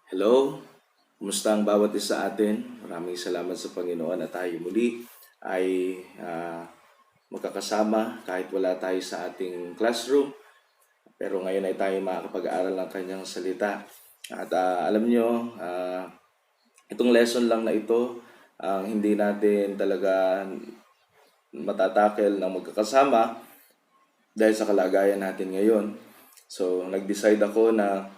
Hello, kumusta ang bawat isa sa atin? Maraming salamat sa Panginoon at tayo muli ay magkakasama kahit wala tayo sa ating classroom. Pero ngayon ay tayo makakapag-aaral ng kanyang salita. At alam nyo, itong lesson lang na ito, ang hindi natin talaga matatakel ng magkakasama dahil sa kalagayan natin ngayon. So, nag-decide ako na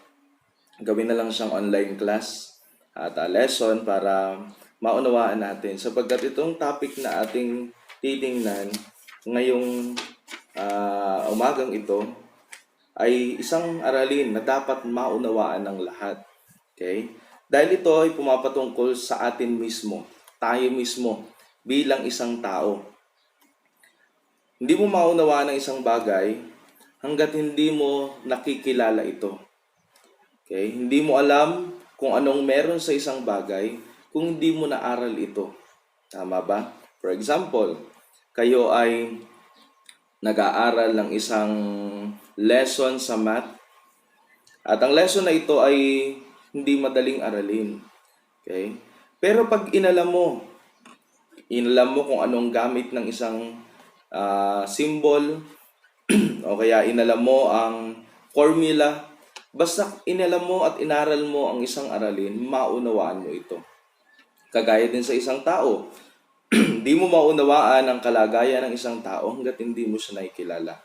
gawin na lang siyang online class at lesson para maunawaan natin. Sapagkat itong topic na ating titingnan ngayong umagang ito ay isang aralin na dapat maunawaan ng lahat. Okay? Dahil ito ay pumapatungkol sa atin mismo, tayo mismo bilang isang tao. Hindi mo maunawaan ang isang bagay hanggat hindi mo nakikilala ito. Okay? Hindi mo alam kung anong meron sa isang bagay kung hindi mo naaral ito. Tama ba? For example, kayo ay nag-aaral ng isang lesson sa math at ang lesson na ito ay hindi madaling aralin. Okay? Pero pag inalam mo kung anong gamit ng isang symbol o kaya inalam mo ang formula, basta inalam mo at inaral mo ang isang aralin, maunawaan mo ito. Kagaya din sa isang tao, hindi mo maunawaan ang kalagayan ng isang tao hanggat hindi mo siya nakikilala.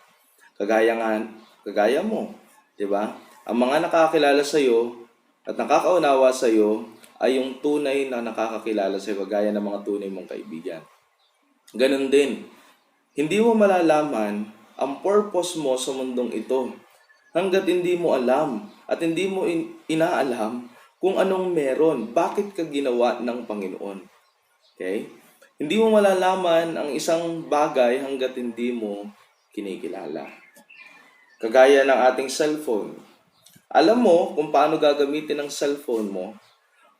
Kagaya mo, di ba? Ang mga nakakakilala sa iyo at nakakaunawa sa iyo ay yung tunay na nakakakilala sa iyo, kagaya ng mga tunay mong kaibigan. Ganun din, hindi mo malalaman ang purpose mo sa mundong ito hanggat hindi mo alam at hindi mo inaalam kung anong meron, bakit ka ginawa ng Panginoon. Okay? Hindi mo malalaman ang isang bagay hanggat hindi mo kinikilala. Kagaya ng ating cellphone. Alam mo kung paano gagamitin ang cellphone mo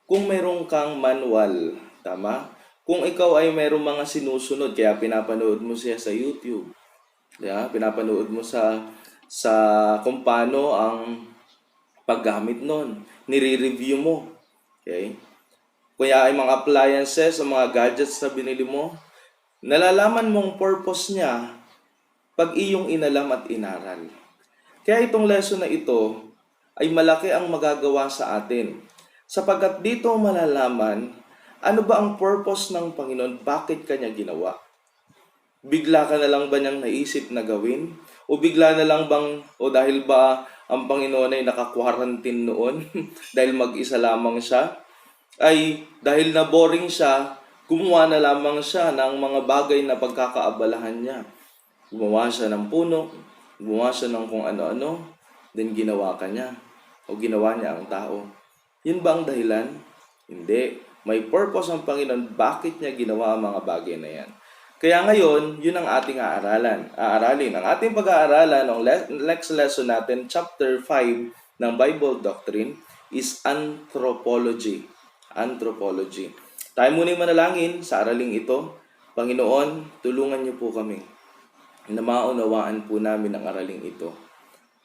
kung meron kang manual. Tama? Kung ikaw ay merong mga sinusunod, kaya pinapanood mo siya sa YouTube. Yeah, pinapanood mo sa kung paano ang paggamit nun. Nire-review mo. Okay? Kaya ay mga appliances o mga gadgets na binili mo, nalalaman mong purpose niya pag iyong inalam at inaral. Kaya itong lesson na ito ay malaki ang magagawa sa atin. Sapagkat dito malalaman ano ba ang purpose ng Panginoon, bakit kanya ginawa. Bigla ka na lang ba niyang naisip na gawin? O bigla na lang bang, o dahil ba ang Panginoon ay naka-quarantine noon dahil mag-isa lamang siya? Ay dahil na boring siya, gumawa na lamang siya ng mga bagay na pagkakaabalahan niya. Gumawa siya ng puno, gumawa siya ng kung ano-ano, then ginawa ka niya. O ginawa niya ang tao. Yun ba ang dahilan? Hindi. May purpose ang Panginoon, bakit niya ginawa ang mga bagay na yan. Kaya ngayon, yun ang ating aaralin. Ang ating pag-aaralan ng next lesson natin, chapter 5 ng Bible Doctrine, is anthropology. Anthropology. Tayo muna manalangin sa araling ito. Panginoon, tulungan niyo po kami na maunawaan po namin ang araling ito.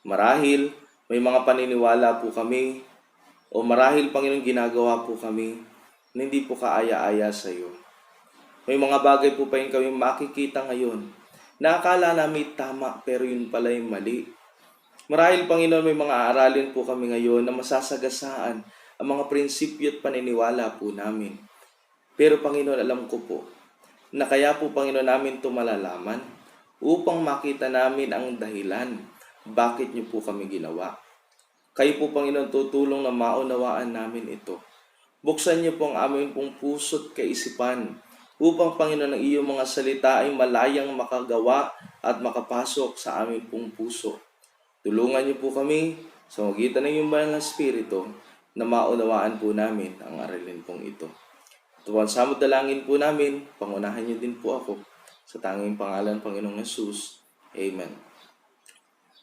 Marahil, may mga paniniwala po kami, o marahil, Panginoon, ginagawa po kami na hindi po kaaya-aya sa iyo. May mga bagay po pa yung kami makikita ngayon na akala namin tama pero yun pala yung mali. Marahil, Panginoon, may mga aralin po kami ngayon na masasagasaan ang mga prinsipyo at paniniwala po namin. Pero, Panginoon, alam ko po na kaya po, Panginoon, namin ito malalaman upang makita namin ang dahilan bakit niyo po kami ginawa. Kayo po, Panginoon, tutulong na maunawaan namin ito. Buksan niyo po ang aming pong puso't kaisipan upang, Panginoon, ang iyong mga salita ay malayang makagawa at makapasok sa aming pong puso. Tulungan niyo po kami sa magitan ng iyong banal na Espiritu na maunawaan po namin ang aralin pong ito. Tuwan sa dalangin po namin, pangunahan niyo din po ako sa tanging pangalan ng Panginoong Hesus. Amen.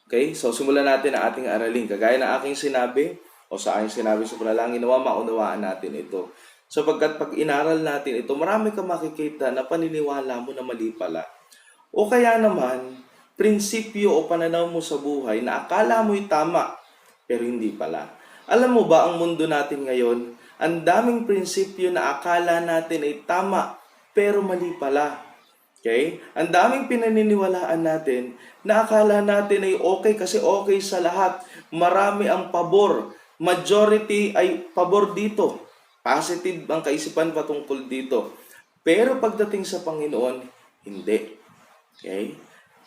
Okay, so simulan natin ang ating aralin. Kagaya ng aking sinabi, o sa aking sinabi sa panalangin, nawa maunawaan natin ito. Sapagkat pag inaral natin ito, marami kang makikita na paniniwala mo na mali pala. O kaya naman, prinsipyo o pananaw mo sa buhay na akala mo'y tama, pero hindi pala. Alam mo ba, ang mundo natin ngayon, ang daming prinsipyo na akala natin ay tama, pero mali pala. Okay? Ang daming pinaniniwalaan natin na akala natin ay okay kasi okay sa lahat. Marami ang pabor. Majority ay pabor dito. Positive ang kaisipan patungkol dito. Pero pagdating sa Panginoon, hindi. Okay?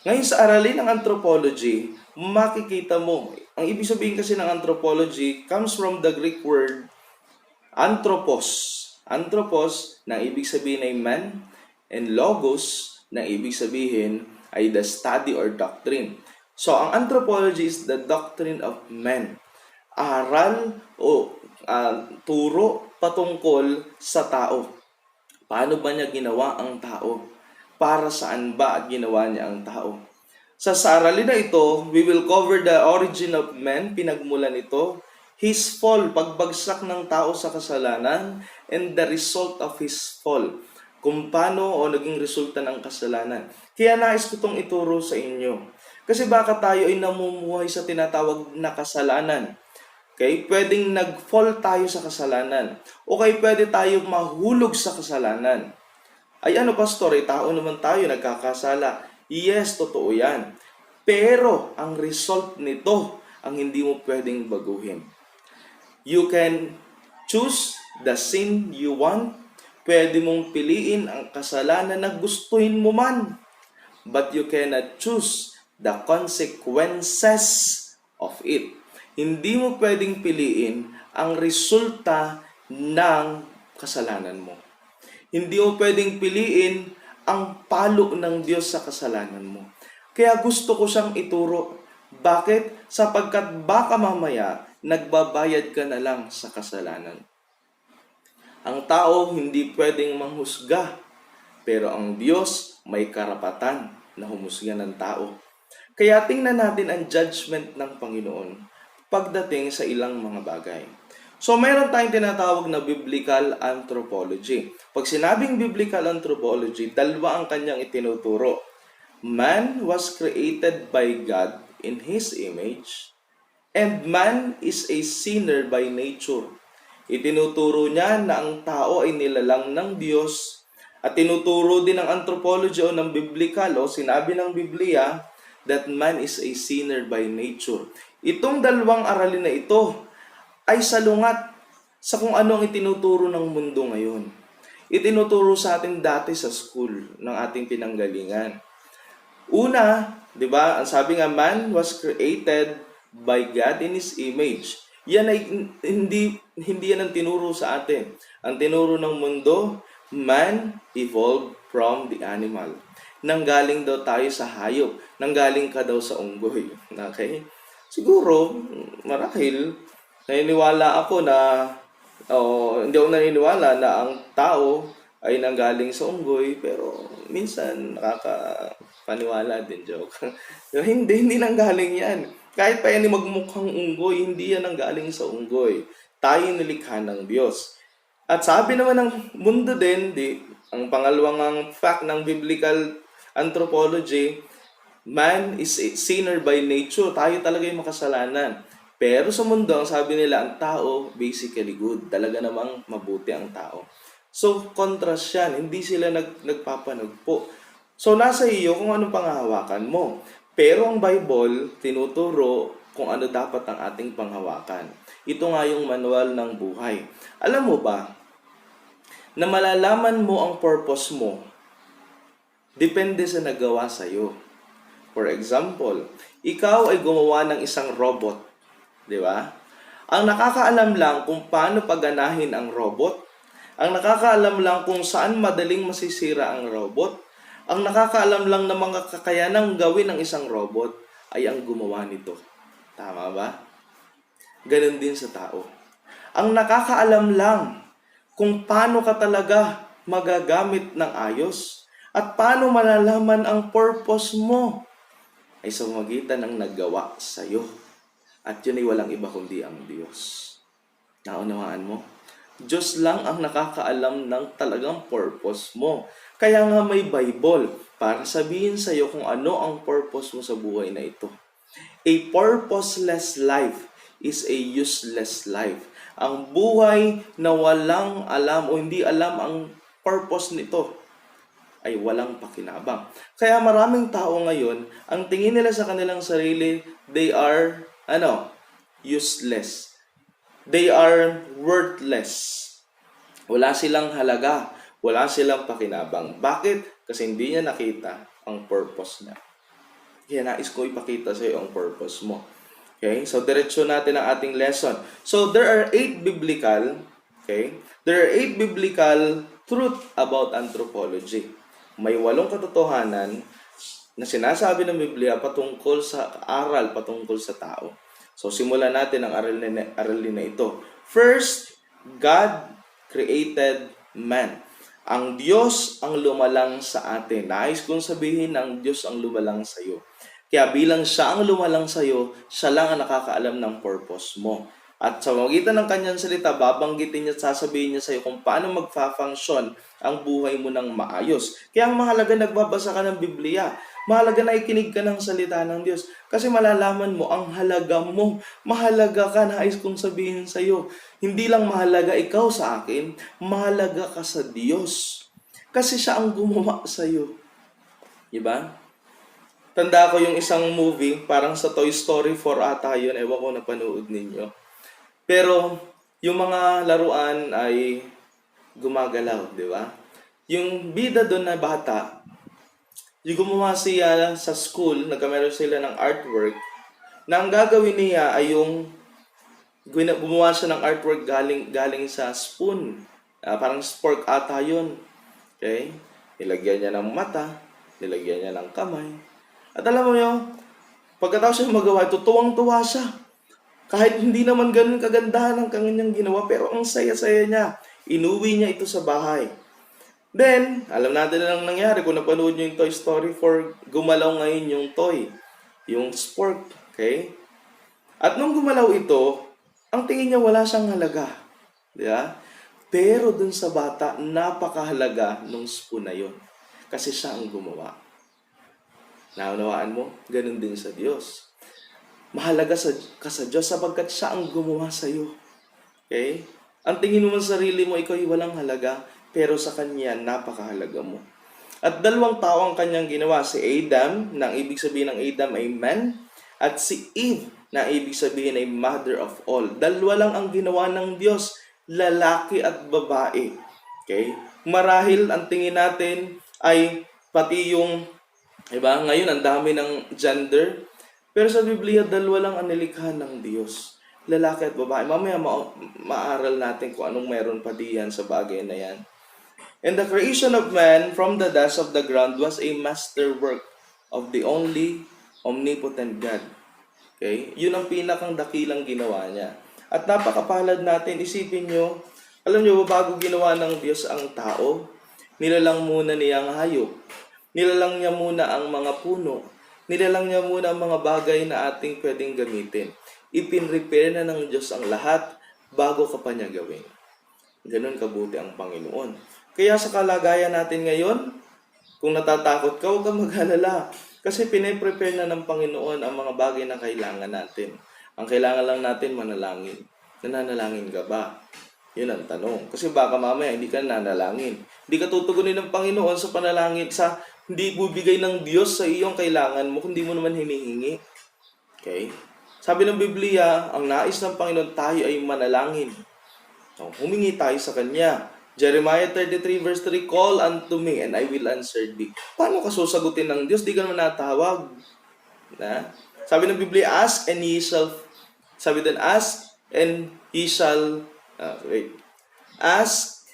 Ngayon sa aralin ng anthropology, makikita mo, ang ibig sabihin kasi ng anthropology comes from the Greek word anthropos. Anthropos na ibig sabihin ay man, and logos na ibig sabihin ay the study or doctrine. So, ang anthropology is the doctrine of man. Aral o turo patungkol sa tao. Paano ba niya ginawa ang tao? Para saan ba ginawa niya ang tao? Sa aralin na ito, we will cover the origin of man, pinagmulan ito, his fall, pagbagsak ng tao sa kasalanan, and the result of his fall, kung paano o naging resulta ng kasalanan. Kaya nais ko itong ituro sa inyo. Kasi baka tayo ay namumuhay sa tinatawag na kasalanan. Okay? Pwedeng nag-fall tayo sa kasalanan. O kaya pwede tayo mahulog sa kasalanan. Ay ano pastor, tao naman tayo, nagkakasala. Yes, totoo yan. Pero ang result nito, ang hindi mo pwedeng baguhin. You can choose the sin you want. Pwede mong piliin ang kasalanan na gustuhin mo man. But you cannot choose the consequences of it. Hindi mo pwedeng piliin ang resulta ng kasalanan mo. Hindi mo pwedeng piliin ang palo ng Diyos sa kasalanan mo. Kaya gusto ko siyang ituro. Bakit? Sapagkat baka mamaya, nagbabayad ka na lang sa kasalanan. Ang tao hindi pwedeng manghusga, pero ang Diyos may karapatan na humusga ng tao. Kaya tingnan natin ang judgment ng Panginoon pagdating sa ilang mga bagay. So, mayroon tayong tinatawag na biblical anthropology. Pag sinabing biblical anthropology, dalawa ang kanyang itinuturo. Man was created by God in His image, and man is a sinner by nature. Itinuturo niya na ang tao ay nilalang ng Diyos, at tinuturo din ng anthropology o ng biblical o sinabi ng Biblia that man is a sinner by nature. Itong dalawang aralin na ito ay salungat sa kung ano ang itinuturo ng mundo ngayon. Itinuturo sa atin dati sa school ng ating pinanggalingan. Una, di ba, ang sabi nga, man was created by God in His image. Yan ay hindi yan ang tinuro sa atin. Ang tinuro ng mundo, man evolved from the animal. Nanggaling daw tayo sa hayop. Nanggaling ka daw sa unggoy. Okay? Siguro, marahil, naniniwala ako na, hindi ako naniniwala na ang tao ay nanggaling sa unggoy, pero minsan nakakapaniwala din, joke. hindi nanggaling yan. Kahit pa yan magmukhang unggoy, hindi yan nanggaling sa unggoy. Tayo nilikha ng Diyos. At sabi naman ng mundo din, ang pangalawang fact ng biblical anthropology, man is a sinner by nature. Tayo talaga yung makasalanan. Pero sa mundo, ang sabi nila, ang tao basically good. Talaga namang mabuti ang tao. So, contrast yan. Hindi sila nagpapanagpo. So, nasa iyo kung anong panghahawakan mo. Pero ang Bible, tinuturo kung ano dapat ang ating panghawakan. Ito nga yung manual ng buhay. Alam mo ba, na malalaman mo ang purpose mo, depende sa nagawa sa'yo. For example, ikaw ay gumawa ng isang robot. Di ba? Ang nakakaalam lang kung paano paganahin ang robot, ang nakakaalam lang kung saan madaling masisira ang robot, ang nakakaalam lang ng mga kakayanang gawin ng isang robot ay ang gumawa nito. Tama ba? Ganon din sa tao. Ang nakakaalam lang kung paano ka talaga magagamit ng ayos at paano malalaman ang purpose mo ay sa magitan ng naggawa sa iyo. At yun ay walang iba kundi ang Diyos. Naunawaan mo? Diyos lang ang nakakaalam ng talagang purpose mo. Kaya nga may Bible para sabihin sa iyo kung ano ang purpose mo sa buhay na ito. A purposeless life is a useless life. Ang buhay na walang alam o hindi alam ang purpose nito ay walang pakinabang. Kaya maraming tao ngayon, ang tingin nila sa kanilang sarili, they are, useless. They are worthless. Wala silang halaga. Wala silang pakinabang. Bakit? Kasi hindi niya nakita ang purpose niya. Kaya nais ko ipakita sa iyo ang purpose mo. Okay? So, diretso natin ang ating lesson. So, there are 8 biblical, There are 8 biblical truth about anthropology. May 8 katotohanan na sinasabi ng Biblia patungkol sa aral, patungkol sa tao. So, simulan natin ang aralin na ito. First, God created man. Ang Diyos ang lumalang sa atin. Nais kong sabihin na ang Diyos ang lumalang sa iyo. Kaya bilang siya ang lumalang sa iyo, siya lang ang nakakaalam ng purpose mo. At sa magitan ng kanyang salita, babanggitin niya at sasabihin niya sa iyo kung paano magfa-function ang buhay mo ng maayos. Kaya ang mahalaga nagbabasa ka ng Biblia. Mahalaga na ikinig ka ng salita ng Diyos. Kasi malalaman mo ang halaga mo. Mahalaga ka, nais kong sabihin sa iyo. Hindi lang mahalaga ikaw sa akin, mahalaga ka sa Diyos. Kasi siya ang gumawa sa iyo. Diba? Tanda ko yung isang movie, parang sa Toy Story 4 ata yun. Ewan ko napanood ninyo. Pero yung mga laruan ay gumagalaw, di ba? Yung bida doon na bata, yung gumawa siya sa school, nagkameron sila ng artwork, na ang gagawin niya ay yung gumawa siya ng artwork galing sa spoon. Parang spork ata yun. Okay? Nilagyan niya ng mata, nilagyan niya ng kamay. At alam mo yun, pagkatapos siya magawa ito, tuwang-tuwa siya. Kahit hindi naman ganun kagandahan ang kanyang ginawa, pero ang saya-saya niya. Inuwi niya ito sa bahay. Then, alam natin na lang nangyari kung napanood niyo yung Toy Story 4, gumalaw ngayon yung toy, yung spork. Okay? At nung gumalaw ito, ang tingin niya wala siyang halaga. Diba? Pero dun sa bata, napakahalaga nung spoon na yun. Kasi siya ang gumawa. Naunawaan mo? Ganun din sa Diyos. Mahalaga ka sa Diyos sapagkat siya ang gumawa sa iyo. Okay? Ang tingin mo sa sarili mo, ikaw ay walang halaga, pero sa Kanya, napakahalaga mo. At 2 tao ang Kanyang ginawa. Si Adam, na ang ibig sabihin ng Adam ay man, at si Eve, na ibig sabihin ay mother of all. 2 lang ang ginawa ng Diyos, lalaki at babae. Okay? Marahil ang tingin natin ay pati yung, diba? Ngayon ang dami ng gender. Pero sa Biblia, 2 lang ang nilikha ng Diyos. Lalaki at babae. Mamaya maaral natin kung anong meron pa diyan sa bagay na yan. And the creation of man from the dust of the ground was a masterwork of the only omnipotent God. Okay? Yun ang pinakang dakilang ginawa niya. At napakapalad natin, isipin nyo, alam nyo ba, bago ginawa ng Diyos ang tao, nilalang muna niya ang hayop. Nilalang niya muna ang mga puno. Nilalang niya muna ang mga bagay na ating pwedeng gamitin. Ipinrepare na ng Diyos ang lahat bago ka pa niya gawin. Ganun kabuti ang Panginoon. Kaya sa kalagayan natin ngayon, kung natatakot ka, huwag kang mag-alala. Kasi piniprepare na ng Panginoon ang mga bagay na kailangan natin. Ang kailangan lang natin manalangin. Nananalangin ka ba? Yun ang tanong. Kasi baka mamaya hindi ka nanalangin. Hindi ka tutugunin ng Panginoon sa panalangin, sa hindi bubigay ng Diyos sa iyong kailangan mo, kundi mo naman hinihingi. Okay? Sabi ng Biblia, ang nais ng Panginoon tayo ay manalangin. So, humingi tayo sa Kanya. Jeremiah 33 verse 3, call unto me and I will answer thee. Paano ka susagutin ng Diyos? Di ka naman natawag. Na? Sabi ng Biblia, ask and ye shall, sabi din, ask and ye shall, ask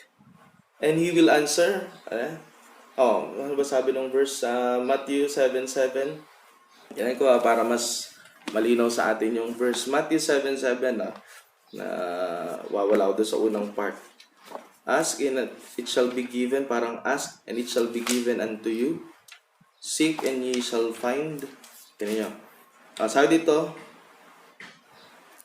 and He will answer. Ano ba sabi ng verse? Matthew 7:7. Yan ko para mas malinaw sa atin yung verse. Matthew 7:7 na wawala ko doon sa unang part. Ask and it shall be given. Parang ask and it shall be given unto you. Seek and ye shall find. Tingnan nyo. Sabi dito,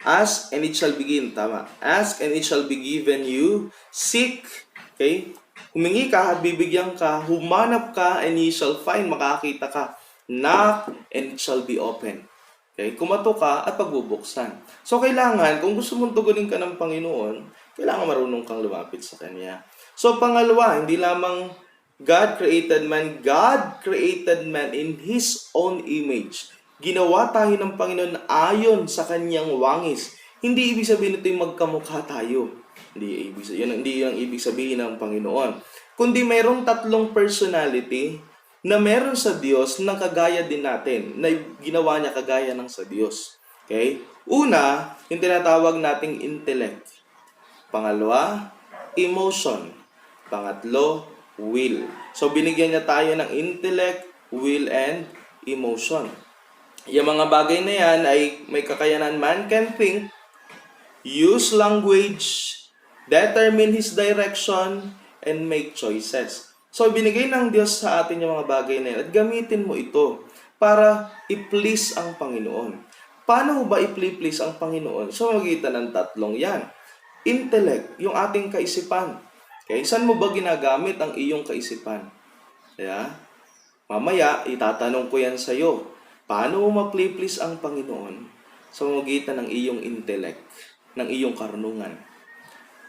ask and it shall be given. Tama. Ask and it shall be given you. Seek. Okay? Humingi ka at bibigyan ka. Humanap ka and ye shall find. Makakita ka. Knock and it shall be open. Okay? Kumato ka at pagbubuksan. So, kailangan, kung gusto mong tugunin ka ng Panginoon, kailangan marunong kang lumapit sa Kanya. So, pangalawa, hindi lamang God created man in His own image. Ginawa tayo ng Panginoon ayon sa Kanyang wangis. Hindi ibig sabihin ito yung magkamukha tayo. Hindi yung ibig sabihin ng Panginoon. Kundi mayroong tatlong personality na meron sa Diyos na kagaya din natin, na ginawa niya kagaya ng sa Diyos. Okay? Una, yung tinatawag nating intellect. Pangalawa, emotion. Pangatlo, will. So, binigyan niya tayo ng intellect, will, and emotion. Yung mga bagay na yan ay may kakayanan. Man can think, use language, determine his direction, and make choices. So, binigay ng Diyos sa atin yung mga bagay na yan at gamitin mo ito para i-please ang Panginoon. Paano mo ba i-please ang Panginoon? Sa magitan ng tatlong yan. Intellect, yung ating kaisipan. Okay? Saan mo ba ginagamit ang iyong kaisipan? Kaya, mamaya, itatanong ko yan sa iyo. Paano mo ma-please ang Panginoon sa magitan ng iyong intellect, ng iyong karunungan?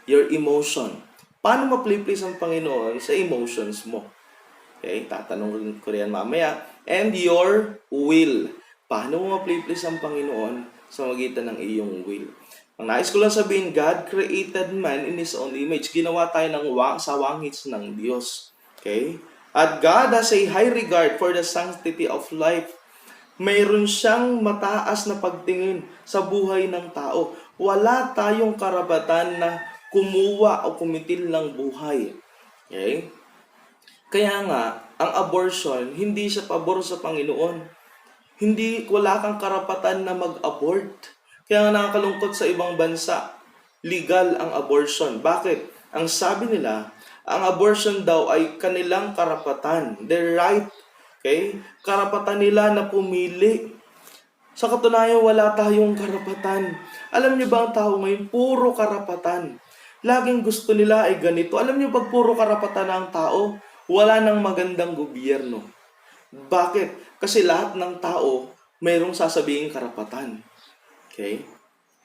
Your emotion. Paano ma-please ang Panginoon sa emotions mo? Okay, tatanong ko rin mamaya. And your will. Paano mo ma-please ang Panginoon sa magitan ng iyong will? Ang nais ko lang sabihin, God created man in His own image. Ginawa tayo sa wangis ng Diyos. Okay? At God has a high regard for the sanctity of life. Mayroon siyang mataas na pagtingin sa buhay ng tao. Wala tayong karapatan na kumuha o kumitil ng buhay. Okay? Kaya nga, ang abortion, hindi siya pabor sa Panginoon. Wala kang karapatan na mag-abort. Kaya nga nakakalungkot sa ibang bansa, legal ang abortion. Bakit? Ang sabi nila, ang abortion daw ay kanilang karapatan. Their right. Okay? Karapatan nila na pumili. Sa katunayan, wala tayong karapatan. Alam niyo ba ang tao ngayon, puro karapatan. Laging gusto nila ay ganito. Alam niyo, pag puro karapatan ng tao, wala nang magandang gobyerno. Bakit? Kasi lahat ng tao, mayroong sasabihin karapatan. Okay?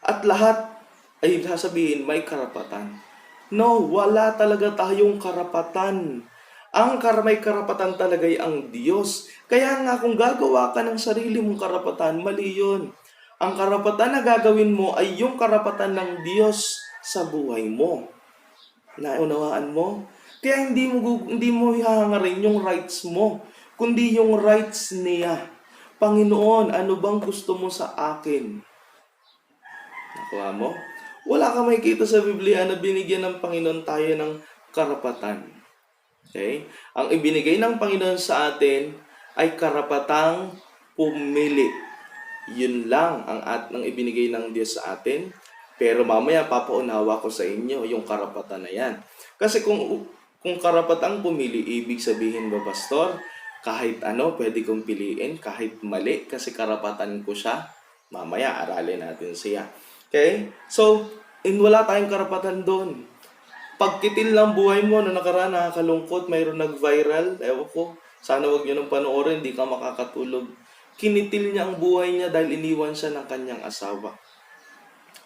At lahat ay sasabihin may karapatan. No, wala talaga tayong karapatan. Ang may karapatan talaga ay ang Diyos. Kaya nga kung gagawa ka ng sarili mong karapatan, mali yun. Ang karapatan na gagawin mo ay yung karapatan ng Diyos sa buhay mo. Naunawaan mo? Kaya hindi mo hihangarin yung rights mo, kundi yung rights niya. Panginoon, ano bang gusto mo sa akin? Nakuha mo? Wala ka makikita sa Biblia na binigyan ng Panginoon tayo ng karapatan. Okay? Ang ibinigay ng Panginoon sa atin ay karapatang pumili. Yun lang ang ibinigay ng Diyos sa atin. Pero mamaya papaunawa ko sa inyo yung karapatan na yan. Kasi kung karapatang pumili, ibig sabihin ba, Pastor, kahit ano, pwede kong piliin, kahit mali, kasi karapatan ko siya. Mamaya, aralin natin siya. Okay? So, wala tayong karapatan doon. Pagkitil lang buhay mo, na nakaraan, nakakalungkot, mayroon nag-viral, ewan ko, sana wag nyo nang panoorin, di ka makakatulog. Kinitil niya ang buhay niya dahil iniwan siya ng kanyang asawa.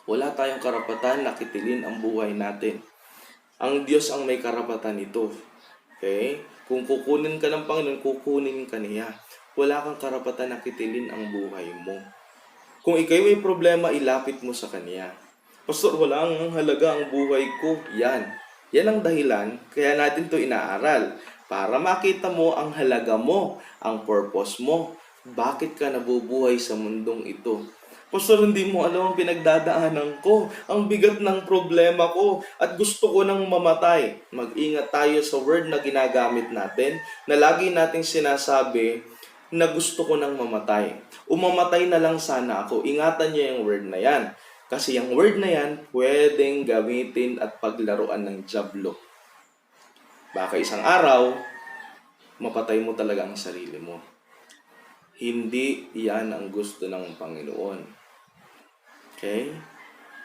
Wala tayong karapatan na kitilin ang buhay natin. Ang Diyos ang may karapatan ito. Okay? Kung kukunin ka ng Panginoon, kukunin ka niya. Wala kang karapatan na kitilin ang buhay mo. Kung ikaw may problema, ilapit mo sa Kanya. Pastor, wala ang halaga ang buhay ko. Yan ang dahilan, kaya natin to inaaral. Para makita mo ang halaga mo, ang purpose mo. Bakit ka nabubuhay sa mundong ito? Pastor, hindi mo alam ang pinagdadaanan ko. Ang bigat ng problema ko at gusto ko nang mamatay. Mag-ingat tayo sa word na ginagamit natin, na lagi nating sinasabi na gusto ko nang mamatay. Umamatay na lang sana ako. Ingatan niyo yung word na yan. Kasi yung word na yan, pwedeng gamitin at paglaruan ng dyablo. Baka isang araw, mapatay mo talaga ang sarili mo. Hindi yan ang gusto ng Panginoon. Okay?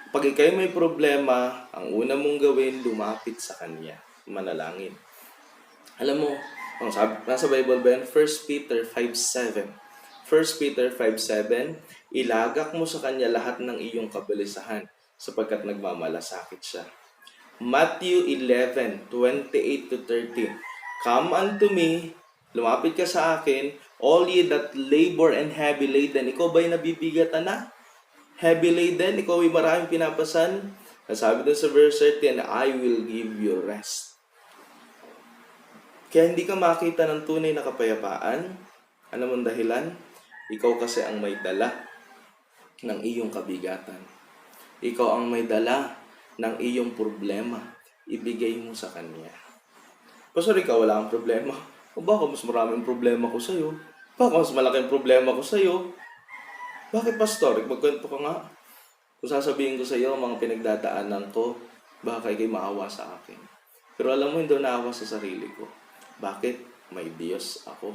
Pag ikay may problema, ang una mong gawin, lumapit sa Kanya. Manalangin. Alam mo, nasa Bible ba yan? 1 Peter 5:7. 1 1 Peter 5:7, ilagak mo sa Kanya lahat ng iyong kabalisahan sapagkat nagmamalasakit siya. Matthew 11:28-30, come unto me, lumapit ka sa akin, all ye that labor and heavy laden. Ikaw ba'y nabibigatan na? Heavy laden? Ikaw ay maraming pinapasan? Sabi doon sa verse 13, I will give you rest. Kaya hindi ka makita ng tunay na kapayapaan. Ano mong dahilan? Ikaw kasi ang may dala ng iyong kabigatan. Ikaw ang may dala ng iyong problema. Ibigay mo sa Kanya. Pastor, ikaw wala kang problema. O baka mas maraming problema ko sa'yo? Baka mas malaking problema ko sa'yo? Bakit, Pastor? Magkwento ka nga. Kung sasabihin ko sa'yo ang mga pinagdadaanan ko, baka ikay maawa sa akin. Pero alam mo, hindi ako naawa sa sarili ko. Bakit? May Diyos ako.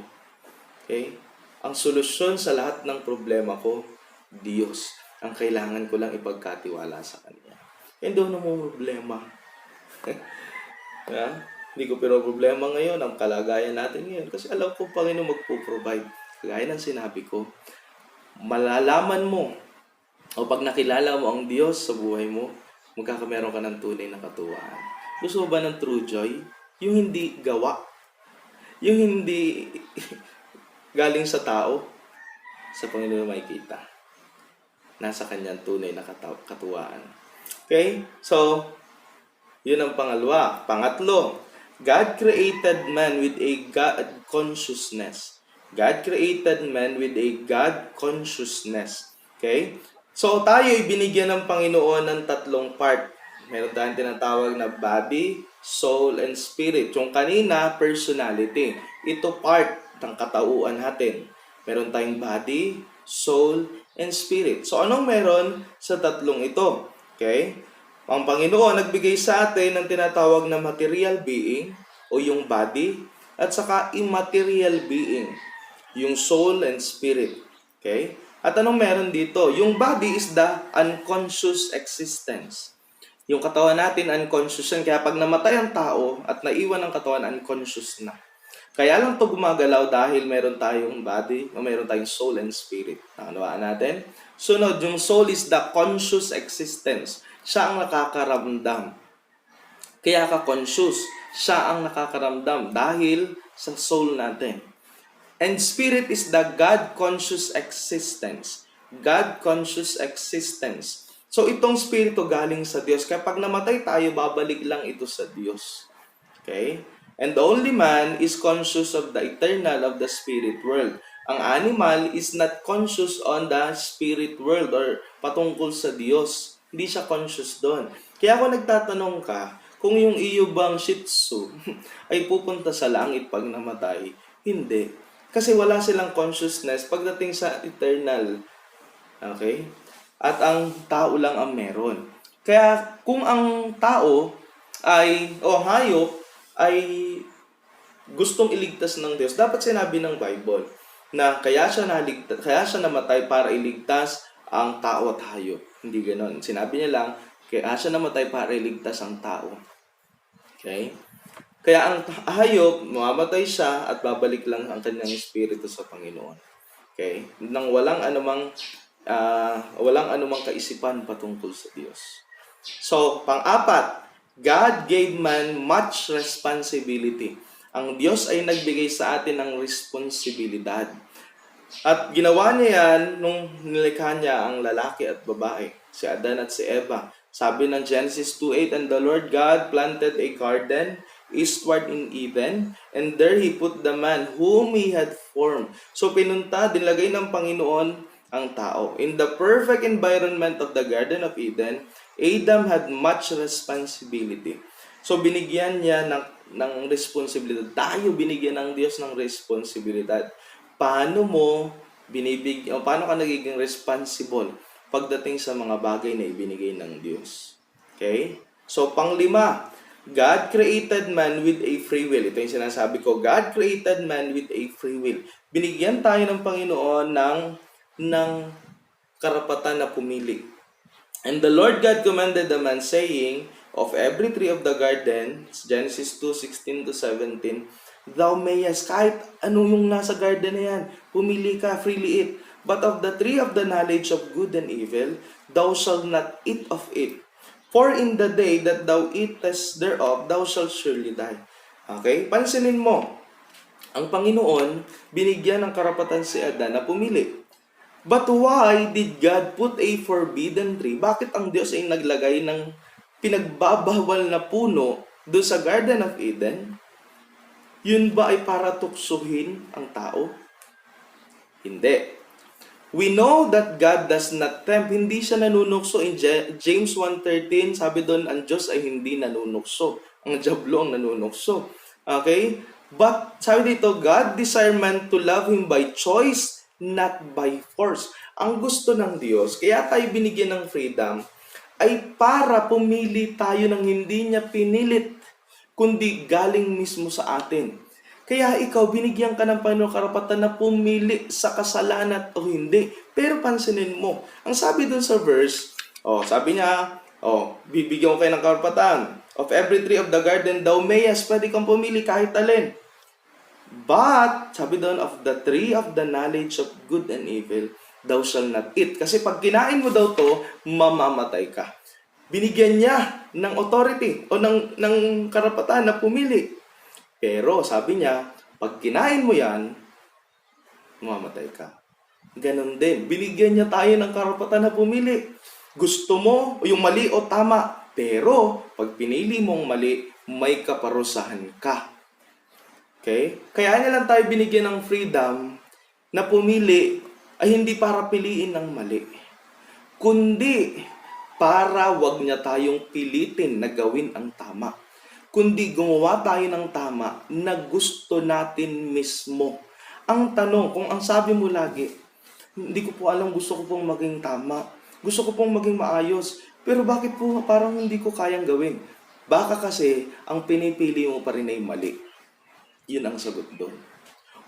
Okay? Ang solusyon sa lahat ng problema ko, Diyos. Ang kailangan ko lang ipagkatiwala sa Kanya. Hindi ako namang problema. Yeah? Hindi ko pero problema ngayon ang kalagayan natin ngayon. Kasi alam ko, Panginoon magpo-provide. Kagaya ng sinabi ko, malalaman mo o pag nakilala mo ang Diyos sa buhay mo, magkakameron ka ng tunay na katuwaan. Gusto mo ba ng true joy? Yung hindi gawa. Yung hindi galing sa tao, sa Panginoon makikita. Nasa Kanyang tunay na katuwaan. Okay? So, yun ang pangalawa. Pangatlo, God created man with a God consciousness. God created man with a God consciousness. Okay? So, tayo binigyan ng Panginoon ng tatlong part. Meron tayong tinatawag na body, soul, and spirit. Yung kanina, personality. Ito part ng katauhan natin. Meron tayong body, soul, and spirit. So, anong meron sa tatlong ito? Okay? Ang Panginoon nagbigay sa atin ng tinatawag na material being o yung body at saka immaterial being, yung soul and spirit. Okay? At anong meron dito? Yung body is the unconscious existence. Yung katawan natin, unconscious yan. Kaya pag namatay ang tao at naiwan ang katawan, unconscious na. Kaya lang to gumagalaw dahil meron tayong body o meron tayong soul and spirit. Nakanawaan natin? Sunod, yung soul is the conscious existence. Siya ang nakakaramdam. Kaya ka conscious. Siya ang nakakaramdam dahil sa soul natin. And spirit is the God-conscious existence. God-conscious existence. So, itong spirito galing sa Diyos. Kapag namatay tayo, babalik lang ito sa Diyos. Okay? And the only man is conscious of the eternal of the spirit world. Ang animal is not conscious on the spirit world or patungkol sa Diyos. Hindi siya conscious doon. Kaya ako nagtatanong ka, kung yung iyo bang Shih Tzu ay pupunta sa langit pag namatay, hindi. Kasi wala silang consciousness pagdating sa eternal. Okay? At ang tao lang ang meron. Kaya kung ang tao ay, o hayop, ay gustong iligtas ng Diyos, dapat sinabi ng Bible na kaya siya namatay para iligtas ang tao at hayop. Hindi ganoon. Sinabi niya lang, kaya siya namatay para iligtas ang tao. Okay? Kaya ang hayop, mamamatay siya at babalik lang ang kanyang espiritu sa Panginoon. Okay? Nang walang anumang kaisipan patungkol sa Diyos. So, pang-apat, God gave man much responsibility. Ang Diyos ay nagbigay sa atin ng responsibilidad. At ginawa niya yan nung nilikha niya ang lalaki at babae, si Adan at si Eva. Sabi ng Genesis 2:8, and the Lord God planted a garden eastward in Eden, and there He put the man whom He had formed. So pinunta, dinlagay ng Panginoon ang tao. In the perfect environment of the Garden of Eden, Adam had much responsibility. So binigyan niya ng responsibilidad. Tayo binigyan ng Diyos ng responsibilidad. Paano ka nagiging responsible pagdating sa mga bagay na ibinigay ng Diyos? Okay? So panglima, God created man with a free will. Ito yung sinasabi ko. God created man with a free will. Binigyan tayo ng Panginoon ng karapatan na pumili. And the Lord God commanded the man, saying, of every tree of the garden, Genesis 2:16-17, thou mayest, kahit ano yung nasa garden na yan, pumili ka, freely eat. But of the tree of the knowledge of good and evil, thou shalt not eat of it. For in the day that thou eatest thereof, thou shalt surely die. Okay? Pansinin mo, ang Panginoon, binigyan ng karapatan si Adan na pumili. But why did God put a forbidden tree? Bakit ang Diyos ay naglagay ng pinagbabawal na puno doon sa Garden of Eden? Yun ba ay para tuksuhin ang tao? Hindi. We know that God does not tempt. Hindi siya nanunukso. In James 1:13, sabi doon, ang Diyos ay hindi nanunukso. Ang diablo ang nanunukso. Okay? But, sabi dito, God desire man to love Him by choice, not by force. Ang gusto ng Diyos, kaya tayo binigyan ng freedom, ay para pumili tayo ng hindi niya pinilit, kundi galing mismo sa atin. Kaya ikaw, binigyan ka ng Panginoon karapatan na pumili sa kasalanan o hindi. Pero pansinin mo, ang sabi dun sa verse, sabi niya, bibigyan ko kayo ng karapatan. Of every tree of the garden, thou mayest, pwede kang pumili kahit alin. But, sabi doon, of the tree of the knowledge of good and evil, thou shalt not eat. Kasi pag kinain mo daw to, mamamatay ka. Binigyan niya ng authority o ng karapatan na pumili. Pero sabi niya, pag kinain mo yan, mamamatay ka. Ganon din. Binigyan niya tayo ng karapatan na pumili. Gusto mo yung mali o tama. Pero pag pinili mong mali, may kaparusahan ka. Okay? Kaya niya lang tayo binigyan ng freedom na pumili ay hindi para piliin ng mali. Kundi para wag niya tayong pilitin na gawin ang tama. Kundi gumawa tayo ng tama na gusto natin mismo. Ang tanong, kung ang sabi mo lagi, hindi ko po alam, gusto ko pong maging tama. Gusto ko pong maging maayos. Pero bakit po parang hindi ko kayang gawin? Baka kasi ang pinipili mo pa rin ay mali. Yun ang sagot doon.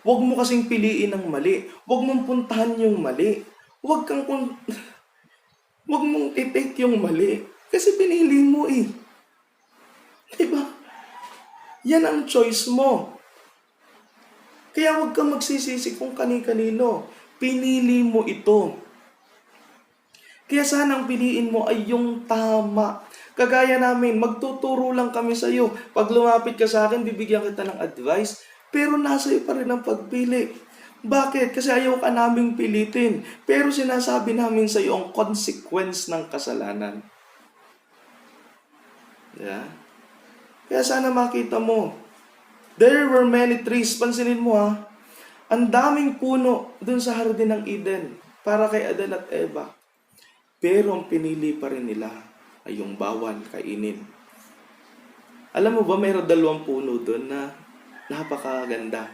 Huwag mo kasing piliin ang mali. Huwag mong puntahan yung mali. Huwag mong i-take yung mali. Kasi pinili mo eh. Diba? Yan ang choice mo. Kaya huwag kang magsisisi kung kani-kanino. Pinili mo ito. Kaya sana ang piliin mo ay yung tama. Kagaya namin, magtuturo lang kami sa iyo. Pag lumapit ka sa akin, bibigyan kita ng advice. Pero nasa iyo pa rin ang pagpili. Bakit? Kasi ayaw ka naming pilitin. Pero sinasabi namin sa iyo ang consequence ng kasalanan. Yeah? Kaya sana makita mo. There were many trees. Pansinin mo ha. Ang daming puno dun sa Hardin ng Eden para kay Adan at Eva. Pero ang pinili pa rin nila ay yung bawal kainin. Alam mo ba, mayroon 2 puno dun na napakaganda.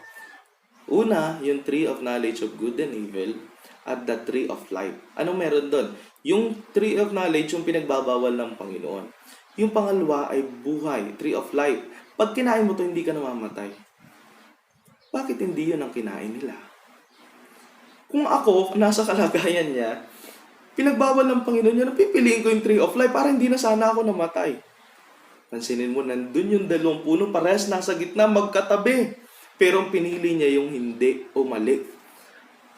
Una, yung tree of knowledge of good and evil at the tree of life. Anong meron dun? Yung tree of knowledge, yung pinagbabawal ng Panginoon. Yung pangalawa ay buhay, tree of life. Pag kinain mo to, hindi ka namamatay. Bakit hindi yun ang kinain nila? Kung ako, nasa kalagayan niya, pinagbawal ng Panginoon niya, napipiliin ko yung tree of life para hindi na sana ako namatay. Pansinin mo, nandun yung 2 puno, parehas nasa gitna, magkatabi. Pero ang pinili niya yung hindi o mali.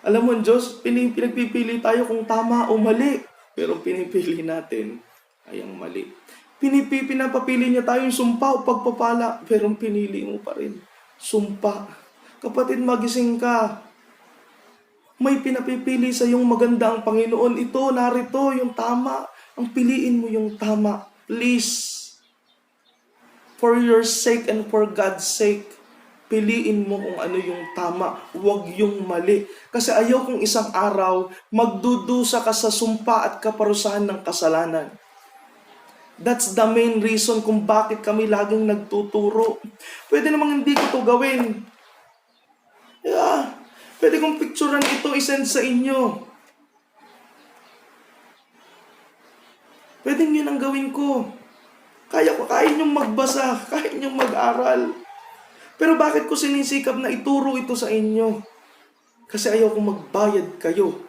Alam mo, Diyos, pinagpipili tayo kung tama o mali. Pero pinipili natin ay ang mali. Pinapapili niya tayo yung sumpa o pagpapala. Pero pinili mo pa rin. Sumpa. Kapatid, magising ka. May pinapipili sa yung maganda ang Panginoon. Ito, narito, yung tama. Ang piliin mo yung tama. Please. For your sake and for God's sake. Piliin mo kung ano yung tama. Huwag yung mali. Kasi ayaw kung isang araw, magdudusa ka sa sumpa at kaparusahan ng kasalanan. That's the main reason kung bakit kami laging nagtuturo. Pwede namang hindi ko to gawin. Yeah. Pwede kong picturean ito, isend sa inyo. Pwede yun ang gawin ko. Kaya niyong magbasa, kaya niyong mag-aral. Pero bakit ko sinisikap na ituro ito sa inyo? Kasi ayaw kong magbayad kayo.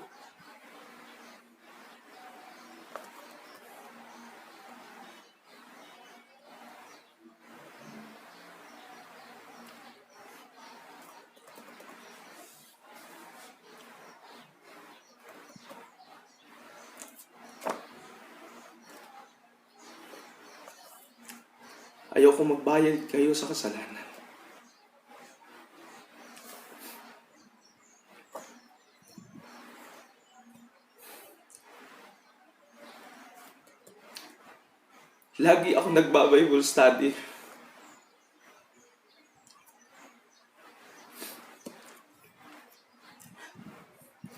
Ayoko magbayad kayo sa kasalanan. Lagi ako nagba-Bible study.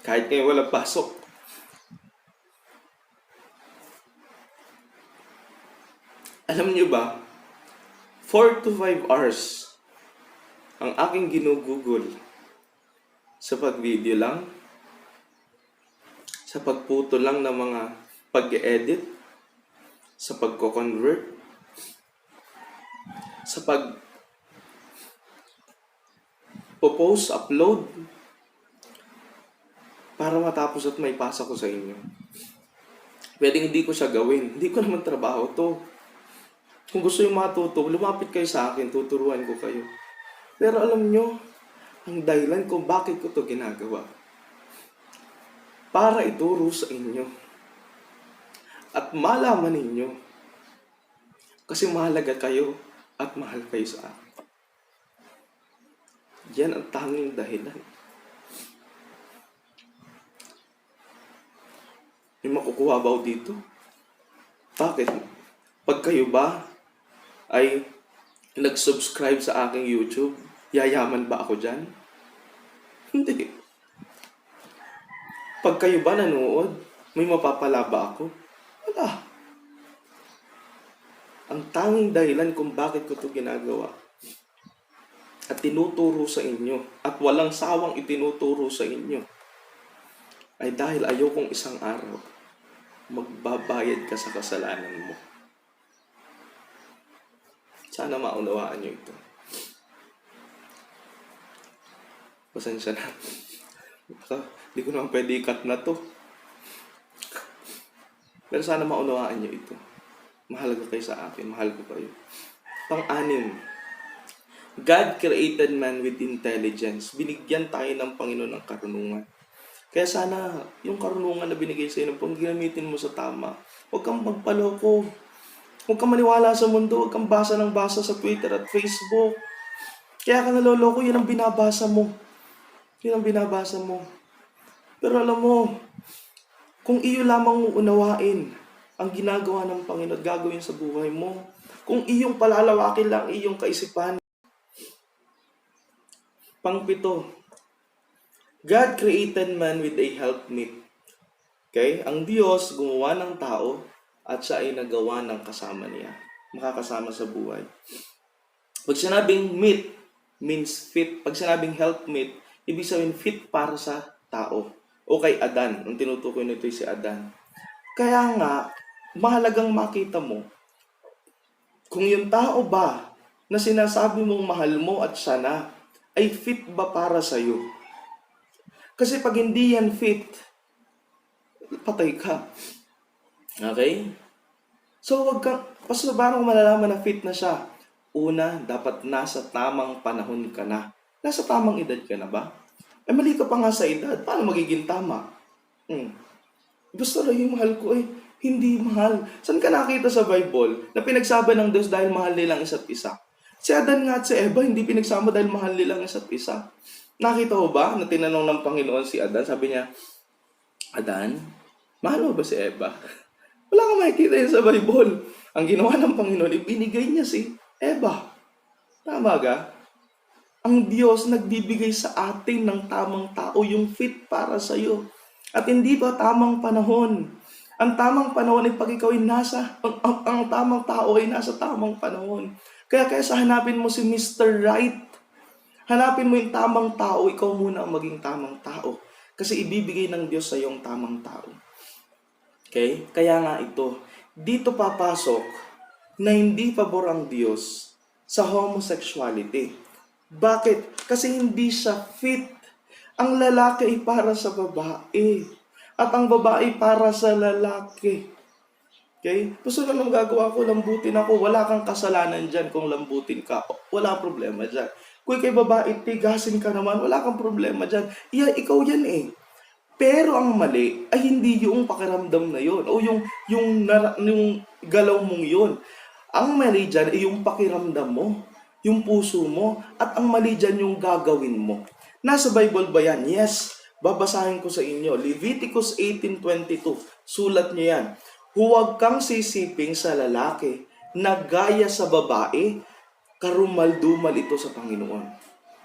Kahit ngayon walang pasok. Alam niyo ba, 4 to 5 hours ang aking ginugugol sa pag-video lang, sa pagputo lang ng mga pag-edit, sa pagko-convert, sa pag-post, upload, para matapos at may pasa ko sa inyo. Pwedeng hindi ko siya gawin. Hindi ko naman trabaho to. Kung gusto yung matuto, lumapit kayo sa akin, tuturuan ko kayo. Pero alam nyo, ang dahilan kung bakit ko to ginagawa, para ituro sa inyo. At malaman ninyo, kasi mahalaga kayo at mahal kayo sa akin. Yan ang tanging dahilan. May makukuha ba ako dito? Bakit? Pag kayo ba ay nag-subscribe sa aking YouTube, yayaman ba ako dyan? Hindi. Pag kayo ba nanood, may mapapala ba ako? Wala. Ang tanging dahilan kung bakit ko ito ginagawa at tinuturo sa inyo at walang sawang itinuturo sa inyo ay dahil ayokong isang araw magbabayad ka sa kasalanan mo. Sana maunawaan nyo ito. Pasensya na. Hindi ko naman pwede i-cut na to. Pero sana maunawaan nyo ito. Mahal ko kayo sa akin. Mahal ko kayo. Pang-anim. God created man with intelligence. Binigyan tayo ng Panginoon ng karunungan. Kaya sana yung karunungan na binigay sa iyo, kung ginamitin mo sa tama, huwag kang magpaloko. Huwag kang maniwala sa mundo. Huwag kang basa ng basa sa Twitter at Facebook. Kaya ka naloloko, yun ang binabasa mo. Yun ang binabasa mo. Pero alam mo, kung iyo lamang unawain ang ginagawa ng Panginoon at gagawin sa buhay mo, kung iyong palalawakin lang iyong kaisipan. Pang-pito, God created man with a helpmeet. Okay? Ang Diyos gumawa ng tao at siya ay nagawa ng kasama niya. Makakasama sa buhay. Pag sinabing meet, means fit. Pag sinabing helpmeet, ibig sabihin fit para sa tao. O kay Adan. Ang tinutukoy nito ay si Adan. Kaya nga, mahalagang makita mo kung yung tao ba na sinasabi mong mahal mo at siya na, ay fit ba para sa'yo? Kasi pag hindi yan fit, patay ka. Okay? So, paano malalaman na fit na siya? Una, dapat nasa tamang panahon ka na. Nasa tamang edad ka na ba? Eh, mali ka pa nga sa edad. Paano magiging tama? Basta lang yung mahal ko hindi mahal. Saan ka nakita sa Bible na pinagsabi ng Diyos dahil mahal nilang isa't isa? Si Adan nga at si Eva, hindi pinagsama dahil mahal nilang isa't isa. Nakita mo ba na tinanong ng Panginoon si Adan? Sabi niya, Adan, mahal mo ba si Eva? Wala kang makikita yun sa Bible. Ang ginawa ng Panginoon, ibinigay niya si Eva. Tama ka? Ang Diyos nagbibigay sa atin ng tamang tao, yung fit para sa'yo. At hindi ba tamang panahon? Ang tamang panahon ay pag ikaw ay ang tamang tao ay nasa tamang panahon. Kaya sa hanapin mo si Mr. Right. Hanapin mo yung tamang tao, ikaw muna ang maging tamang tao. Kasi ibibigay ng Diyos sa iyong tamang tao. Okay? Kaya nga ito, dito papasok na hindi pabor ang Diyos sa homosexuality. Bakit? Kasi hindi siya fit. Ang lalaki ay para sa babae. At ang babae para sa lalaki. Okay? Gusto na nang gagawa ko, lambutin ako. Wala kang kasalanan dyan kung lambutin ka. Wala problema dyan. Kung kay babae, tigasin ka naman. Wala kang problema dyan. Ikaw yan Pero ang mali ay hindi yung pakiramdam na yon o yung galaw mong yon. Ang mali dyan ay yung pakiramdam mo, yung puso mo, at ang mali dyan yung gagawin mo. Nasa Bible ba yan? Yes. Babasahin ko sa inyo. Leviticus 18:22. Sulat niyo yan. Huwag kang sisiping sa lalaki na gaya sa babae, karumal-dumal ito sa Panginoon.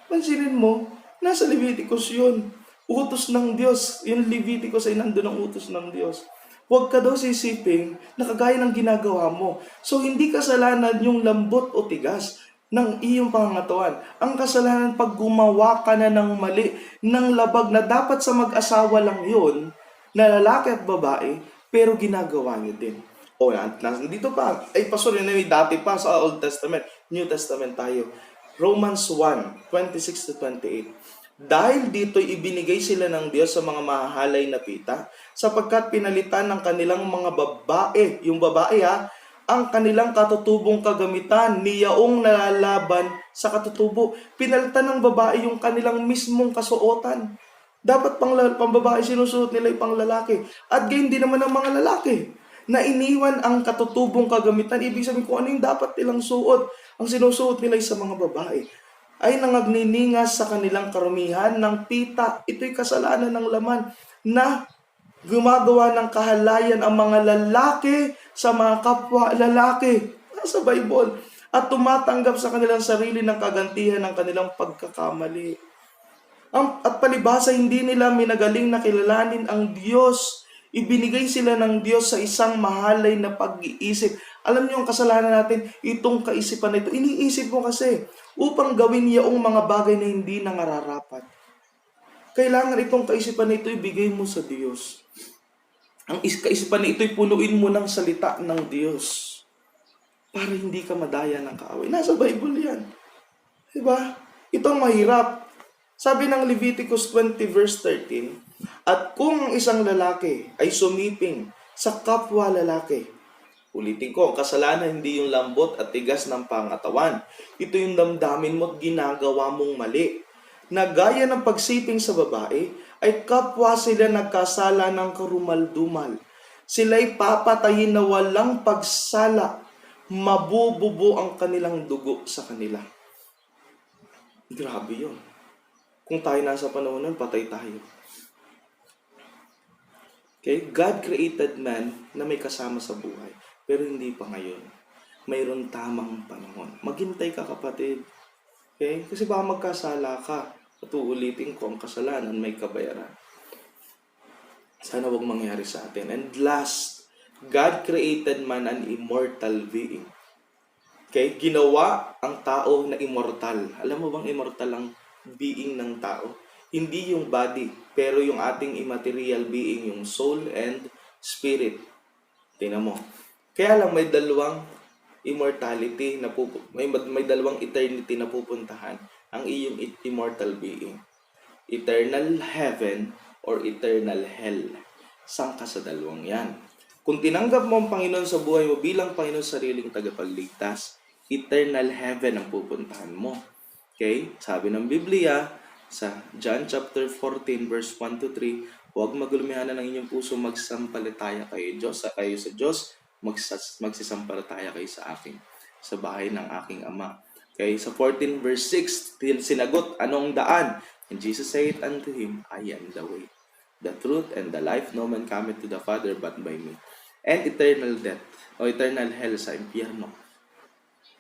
Pansinin mo, nasa Leviticus yun. Utos ng Diyos. Yung Leviticus ay nandun ang utos ng Diyos. Huwag ka daw sisiping na kagaya ng ginagawa mo. So, hindi kasalanan yung lambot o tigas ng iyong pangangatawan. Ang kasalanan pag gumawa ka na ng mali, ng labag na dapat sa mag-asawa lang yun, na lalaki at babae, pero ginagawa niyo din. O yan, dito pa, ay pastor, yun ay dati pa sa Old Testament, New Testament tayo. Romans 1:26-28. Dahil dito ibinigay sila ng Diyos sa mga mahahalay na pita, sapagkat pinalitan ng kanilang mga babae, yung babae ang kanilang katutubong kagamitan, niyaong nalalaban sa katutubo. Pinalitan ng babae yung kanilang mismong kasuotan. Dapat pang babae sinusuot nila yung pang lalaki. At gayon din naman ang mga lalaki na iniwan ang katutubong kagamitan. Ibig sabihin kung ano yung dapat nilang suot, ang sinusuot nila sa mga babae ay nangagniningas sa kanilang karumihan ng pita. Ito'y kasalanan ng laman na gumagawa ng kahalayan ang mga lalaki sa mga kapwa lalaki. Nasa Bible. At tumatanggap sa kanilang sarili ng kagantihan ng kanilang pagkakamali. At palibhasa, hindi nila minagaling na kilalanin ang Diyos. Ibinigay sila ng Diyos sa isang mahalay na pag-iisip. Alam niyo ang kasalanan natin, itong kaisipan na ito. Iniisip mo kasi upang gawin yaong mga bagay na hindi nangararapat. Kailangan itong kaisipan na ito ibigay mo sa Diyos. Ang kaisipan na ito'y punuin mo ng salita ng Diyos para hindi ka madaya ng kaaway. Nasa Bible yan. Diba? Itong mahirap. Sabi ng Leviticus 20:13, at kung ang isang lalaki ay sumiping sa kapwa lalaki, ulitin ko, ang kasalanan hindi yung lambot at tigas ng pangatawan. Ito yung damdamin mo at ginagawa mong mali. Na gaya ng pagsiping sa babae, ay kapwa sila nagkasala ng karumal-dumal. Sila'y papatayin na walang pagsala. Mabububo ang kanilang dugo sa kanila. Grabe yun. Kung tayo nasa panahon nun, patay tayo. Okay? God created man na may kasama sa buhay. Pero hindi pa ngayon. Mayroon tamang panahon. Maghintay ka, kapatid. Okay? Kasi baka magkasala ka. At uulitin ko, ang kasalanan may kabayaran. Sana wag mangyari sa atin. And last, God created man an immortal being. Okay? Ginawa ang tao na immortal. Alam mo bang immortal ang being ng tao? Hindi yung body, pero yung ating immaterial being, yung soul and spirit. Tingnan mo. Kaya lang may dalawang immortality na may dalawang eternity na pupuntahan ang iyong immortal being. Eternal heaven or eternal hell. Saan ka sa dalawang yan? Kung tinanggap mo ang Panginoon sa buhay mo bilang Panginoon sariling tagapagligtas, eternal heaven ang pupuntahan mo. Okay? Sabi ng Biblia sa John chapter 14 verse 1-3, huwag magulumihanan ng inyong puso, magsampalataya kayo sa Diyos, magsisampalataya kayo sa akin, sa bahay ng aking Ama. Okay, sa 14 verse 6, sinagot, anong daan? And Jesus said unto him, I am the way, the truth, and the life. No man cometh to the Father but by me. And eternal death, o eternal hell sa impyerno.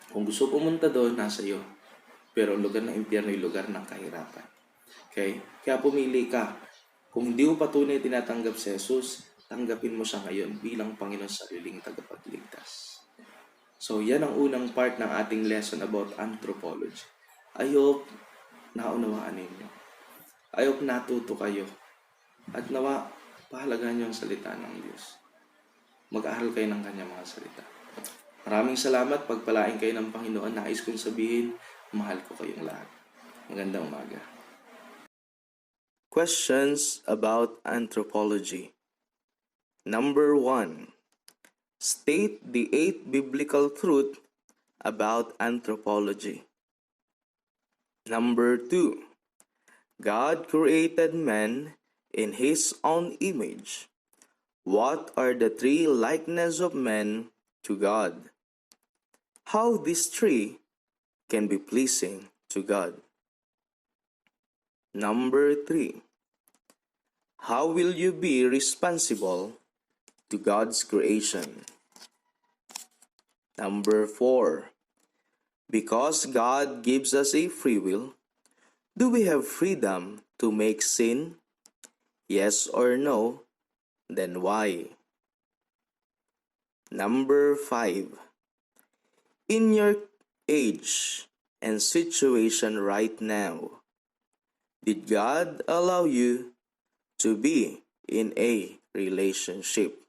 Kung gusto pumunta doon, nasa iyo. Pero ang lugar ng impyerno ay lugar ng kahirapan. Okay? Kaya pumili ka. Kung hindi mo patunay tinatanggap si Jesus, tanggapin mo siya ngayon bilang Panginoon sariling tagapagligtas. So, yan ang unang part ng ating lesson about anthropology. I hope naunawaan ninyo. I hope natuto kayo. At nawa, pahalagahan niyo ang salita ng Diyos. Mag-aaral kayo ng kanyang mga salita. Maraming salamat. Pagpalain kayo ng Panginoon. Nais kong sabihin, mahal ko kayong lahat. Magandang umaga. Questions about anthropology. Number 1. State the 8 biblical truths about anthropology. Number 2. God created man in His own image. What are the 3 likenesses of men to God? how this tree can be pleasing to God. Number 3. How will you be responsible to God's creation? Number 4. Because God gives us a free will, do we have freedom to make sin? Yes or no? Then why? Number 5. In your age and situation right now, did God allow you to be in a relationship?